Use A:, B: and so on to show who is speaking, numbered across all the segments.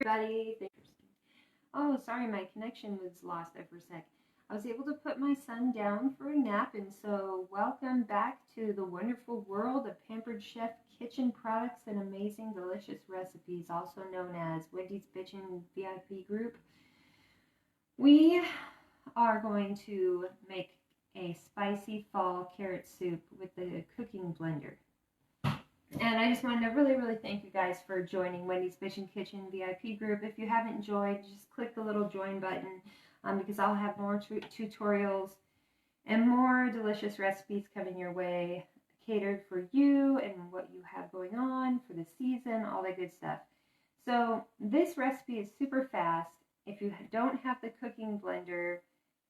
A: everybody. Oh, sorry, my connection was lost there for a sec. I was able to put my son down for a nap, and so welcome back to the wonderful world of Pampered Chef kitchen products and amazing, delicious recipes, also known as Wendy's Bitchin' VIP group. We are going to make a spicy fall carrot soup with the cooking blender. And I just wanted to really thank you guys for joining Wendy's Bitchin' Kitchen VIP group. If you haven't joined, just click the little join button because I'll have more tutorials and more delicious recipes coming your way, catered for you and what you have going on for the season, all that good stuff. So this recipe is super fast. If you don't have the cooking blender,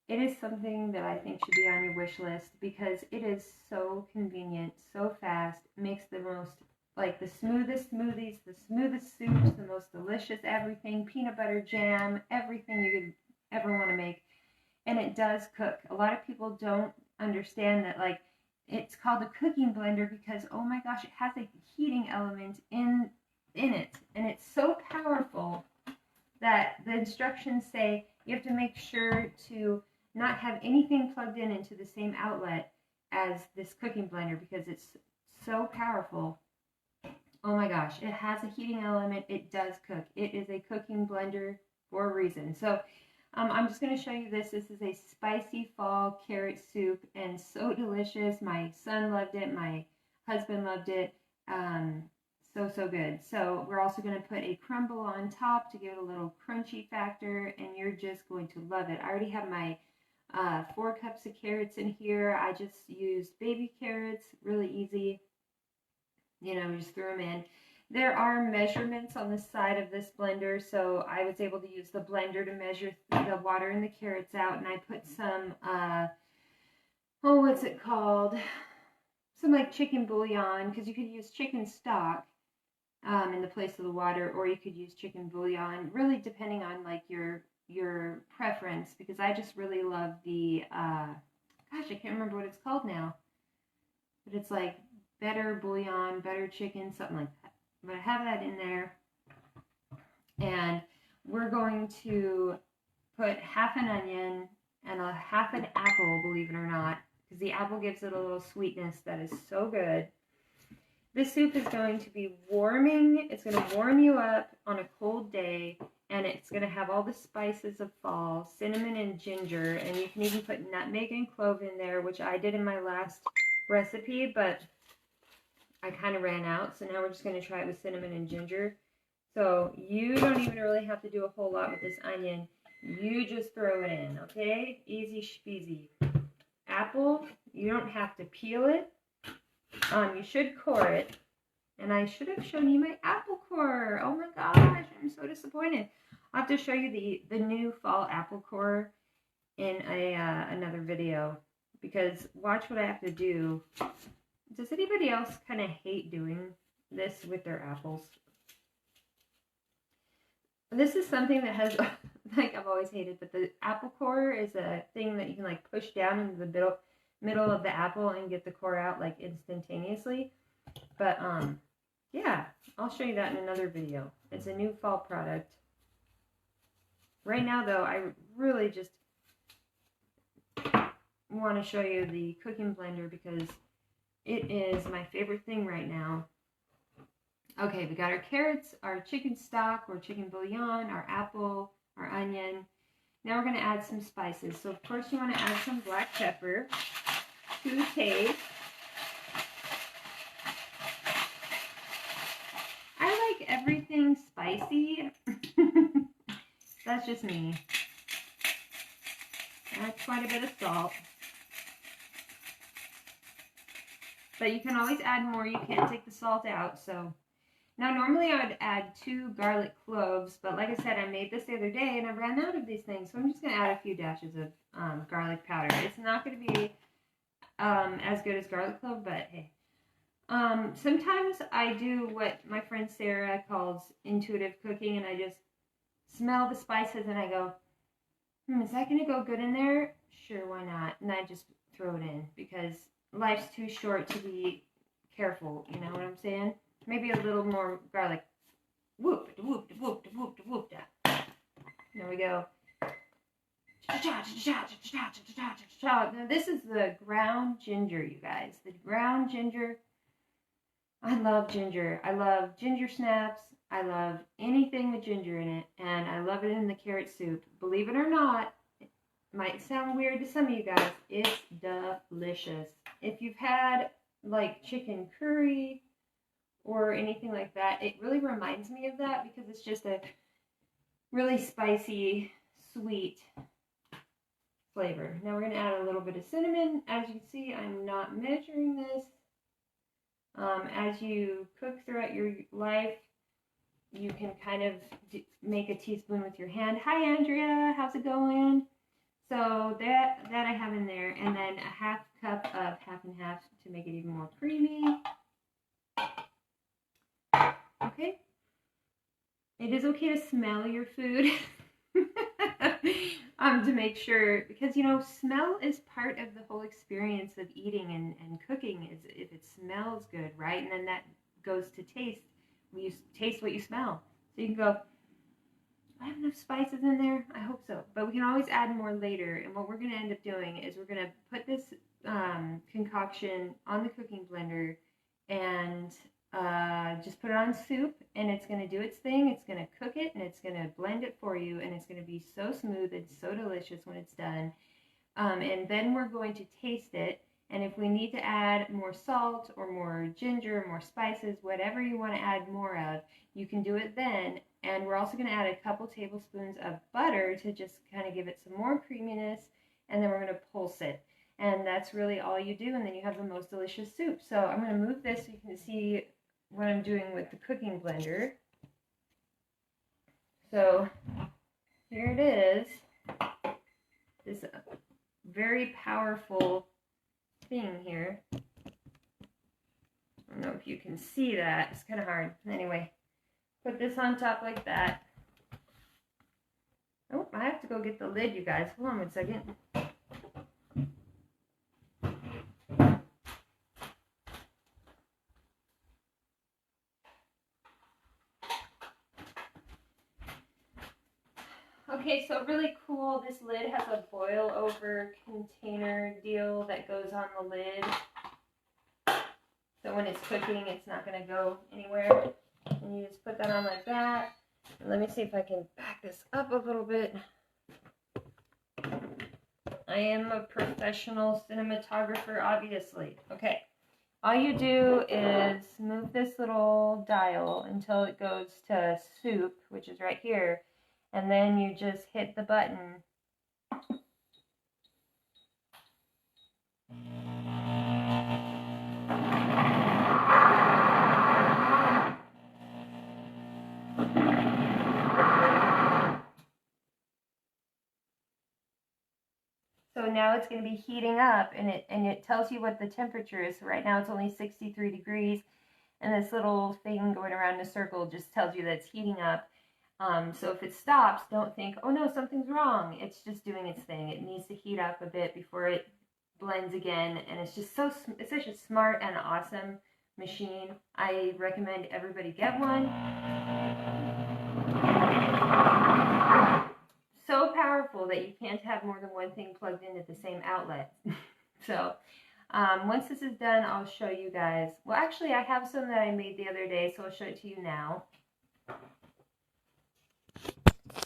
A: it is something that I think should be on your wish list because it is so convenient, so fast, makes the most, like the smoothest smoothies, the smoothest soups, the most delicious everything, peanut butter jam, everything you could ever want to make. And it does cook. A lot of people don't understand that, like, it's called a cooking blender because, oh my gosh, it has a heating element in it. And it's so powerful that the instructions say you have to make sure to not have anything plugged in into the same outlet as this cooking blender because it's so powerful. Oh my gosh, it has a heating element. It does cook. It is a cooking blender for a reason. So I'm just going to show you this. This is a spicy fall carrot soup and so delicious. My son loved it. My husband loved it. So good. So we're also going to put a crumble on top to give it a little crunchy factor, and you're just going to love it. I already have my 4 cups of carrots in here. I just used baby carrots, really easy. You know, just threw them in. There are measurements on the side of this blender, so I was able to use the blender to measure the water and the carrots out, and I put some, what's it called? Some like chicken bouillon, because you could use chicken stock in the place of the water, or you could use chicken bouillon, really depending on like your preference, because I just really love the, gosh, I can't remember what it's called now, but it's like better bouillon, better chicken, something like that. But I have that in there, and we're going to put half an onion and half an apple, believe it or not, because the apple gives it a little sweetness that is so good. This soup is going to be warming. It's going to warm you up on a cold day, and it's going to have all the spices of fall, cinnamon and ginger, and you can even put nutmeg and clove in there, which I did in my last recipe, but I kind of ran out, so now we're just going to try it with cinnamon and ginger. So you don't even really have to do a whole lot with this onion. You just throw it in, okay? Easy speasy. Apple, you don't have to peel it. You should core it. And I should have shown you my apple core. Oh my gosh, I'm so disappointed. I'll have to show you the new fall apple core in another video, because watch what I have to do. Does anybody else kind of hate doing this with their apples? This is something that has, like, I've always hated, but the apple core is a thing that you can like push down into the middle of the apple and get the core out like instantaneously. But yeah, I'll show you that in another video. It's a new fall product. Right now though, I really just want to show you the cooking blender because it is my favorite thing right now. Okay, we got our carrots, our chicken stock or chicken bouillon, our apple, our onion. Now we're going to add some spices. So of course you want to add some black pepper to taste. I like everything spicy. That's just me. Add quite a bit of salt. But you can always add more. You can't take the salt out. So now normally I would add 2 garlic cloves, but like I said, I made this the other day and I ran out of these things. So I'm just going to add a few dashes of garlic powder. It's not going to be as good as garlic clove, but hey. Sometimes I do what my friend Sarah calls intuitive cooking, and I just smell the spices and I go, is that going to go good in there? Sure, why not? And I just throw it in because life's too short to be careful, you know what I'm saying? Maybe a little more garlic. Whoop, whoop, whoop, whoop, whoop. Here we go. Now this is the ground ginger, you guys. The ground ginger. I love ginger. I love ginger snaps. I love anything with ginger in it. And I love it in the carrot soup. Believe it or not, it might sound weird to some of you guys. It's delicious. If you've had like chicken curry or anything like that, it really reminds me of that because it's just a really spicy, sweet flavor. Now we're going to add a little bit of cinnamon. As you can see, I'm not measuring this. As you cook throughout your life, you can kind of make a teaspoon with your hand. Hi, Andrea. How's it going? So that I have in there. And then a half cup of half and half to make it even more creamy. Okay. It is okay to smell your food. To make sure, because, you know, smell is part of the whole experience of eating and cooking, is if it smells good, right? And then that goes to taste. You taste what you smell. So you can go, I have enough spices in there? I hope so. But we can always add more later. And what we're going to end up doing is we're going to put this concoction on the cooking blender and just put it on soup, and it's going to do its thing. It's going to cook it, and it's going to blend it for you, and it's going to be so smooth and so delicious when it's done. And then we're going to taste it, and if we need to add more salt or more ginger, more spices, whatever you want to add more of, you can do it then. And we're also going to add a couple tablespoons of butter to just kind of give it some more creaminess, and then we're going to pulse it. And that's really all you do, and then you have the most delicious soup. So I'm going to move this so you can see what I'm doing with the cooking blender. So here it is. This very powerful thing here. I don't know if you can see that. It's kind of hard. Anyway, put this on top like that. Oh, I have to go get the lid, you guys. Hold on one second. Okay, so really cool. This lid has a boil over container deal that goes on the lid. So when it's cooking, it's not going to go anywhere. And you just put that on like that. And let me see if I can back this up a little bit. I am a professional cinematographer, obviously. Okay. All you do is move this little dial until it goes to soup, which is right here. And then you just hit the button. So now it's going to be heating up, and it tells you what the temperature is. So right now it's only 63 degrees, and this little thing going around in a circle just tells you that it's heating up. So if it stops, don't think, oh no, something's wrong. It's just doing its thing. It needs to heat up a bit before it blends again, and it's just it's such a smart and awesome machine. I recommend everybody get one. So powerful that you can't have more than one thing plugged in at the same outlet. So once this is done, I'll show you guys. Well, actually, I have some that I made the other day, so I'll show it to you now.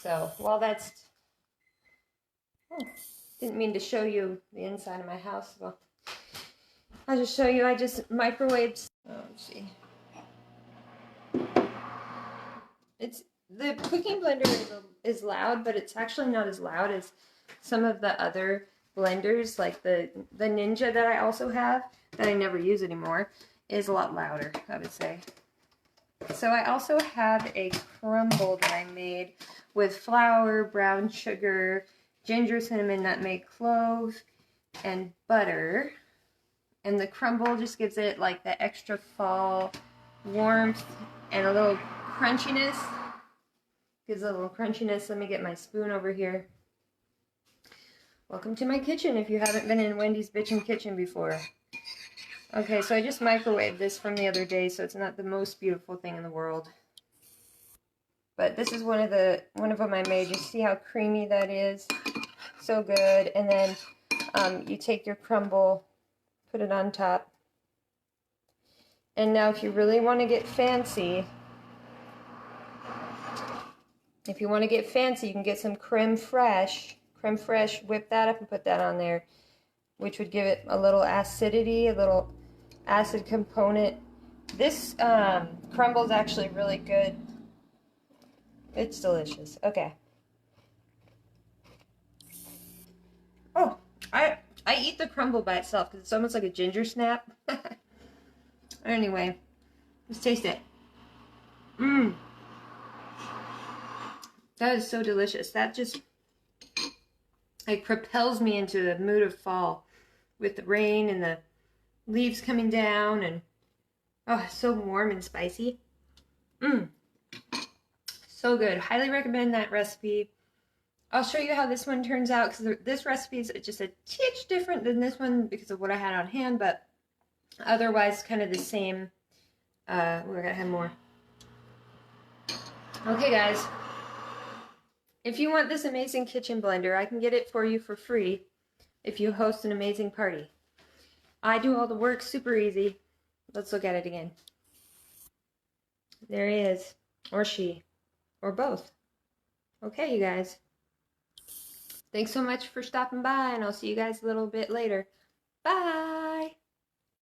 A: So while that's, didn't mean to show you the inside of my house. Well, I'll just show you. I just microwaved. Oh, let's see. The cooking blender is loud, but it's actually not as loud as some of the other blenders, like the Ninja that I also have, that I never use anymore, is a lot louder, I would say. So I also have a crumble that I made with flour, brown sugar, ginger, cinnamon, nutmeg, clove, and butter. And the crumble just gives it like the extra fall warmth and a little crunchiness. Gives a little crunchiness. Let me get my spoon over here. Welcome to my kitchen if you haven't been in Wendy's Bitchin' Kitchen before. Okay, so I just microwaved this from the other day, so it's not the most beautiful thing in the world. But this is one of them I made. You see how creamy that is? So good. And then you take your crumble, put it on top. And now if you really want to get fancy, you can get some creme fraiche. Creme fraiche, whip that up and put that on there, which would give it a little acidity, a little acid component. This crumble is actually really good. It's delicious. Okay. Oh, I eat the crumble by itself because it's almost like a ginger snap. Anyway, let's taste it. Mmm. That is so delicious. That just like propels me into the mood of fall with the rain and the leaves coming down, and oh, it's so warm and spicy. Mmm. So good. Highly recommend that recipe. I'll show you how this one turns out because this recipe is just a titch different than this one because of what I had on hand, but otherwise kind of the same. We're gonna have more. Okay, guys. If you want this amazing kitchen blender, I can get it for you for free if you host an amazing party. I do all the work super easy. Let's look at it again. There he is, or she, or both. Okay, you guys. Thanks so much for stopping by, and I'll see you guys a little bit later. Bye!